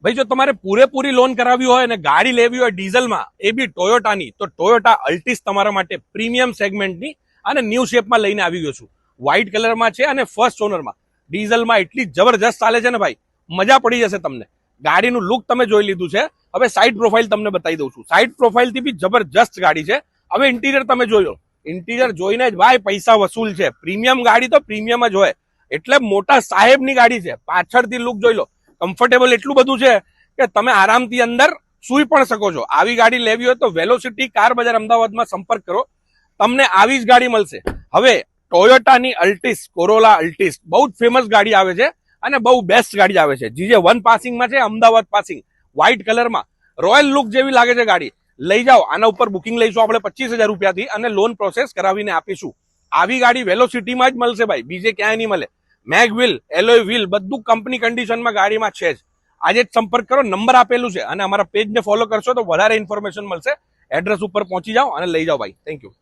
ભાઈ જો તમારે પૂરેપૂરી લોન કરાવી હોય અને ગાડી લેવી હોય ડીઝલમાં, એ બી ટોયોટાની, તો ટોયોટા અલ્ટિસ તમારા માટે પ્રીમિયમ સેગમેન્ટની અને ન્યૂ શેપમાં લઈને આવી ગયો છું. વ્હાઇટ કલરમાં છે અને ફર્સ્ટ ઓનરમાં. ડીઝલમાં એટલી જબરજસ્ત ચાલે છે ને ભાઈ, મજા પડી જશે તમને. ગાડીનું લુક તમે જોઈ લીધું છે. હવે સાઇડ પ્રોફાઇલ તમને બતાવી દઉં છું. સાઇડ પ્રોફાઇલથી બી જબરજસ્ત ગાડી છે. હવે ઇન્ટિરિયર તમે જોયો, ઇન્ટિરિયર જોઈને જ ભાઈ પૈસા વસૂલ છે. પ્રીમિયમ ગાડી તો પ્રીમિયમ જ હોય, એટલે મોટા સાહેબની ગાડી છે. પાછળથી લુક જોઈ લો, કમ્ફર્ટેબલ એટલું બધું છે કે તમે આરામથી અંદર સુઈ પણ શકો છો. આવી ગાડી લેવી હોય તો વેલોસિટી કાર બજાર અમદાવાદમાં સંપર્ક કરો, તમને આવી જ ગાડી મળશે. હવે ટોયોટાની અલ્ટિસ, કોરોલા અલ્ટિસ બહુ જ ફેમસ ગાડી આવે છે અને બહુ બેસ્ટ ગાડી આવે છે. જીજે 1 પાસિંગમાં છે, અમદાવાદ પાસિંગ, વ્હાઇટ કલરમાં, રોયલ લુક જેવી લાગે છે ગાડી. લઈ જાઓ, આના ઉપર બુકિંગ લઈશું આપણે 25,000 રૂપિયાથી અને લોન પ્રોસેસ કરાવીને આપીશું. આવી ગાડી વેલોસિટીમાં જ મળશે ભાઈ, બીજે ક્યાંય નહીં મળે. મેગ વ્હીલ, એલોય વ્હીલ બધું કંપની કન્ડિશનમાં ગાડીમાં છે જ. આજે જ સંપર્ક કરો, નંબર આપેલું છે, અને અમારા પેજને ફોલો કરશો તો વધારે ઇન્ફોર્મેશન મળશે. એડ્રેસ ઉપર પહોંચી જાઓ અને લઈ જાઓ ભાઈ. Thank you.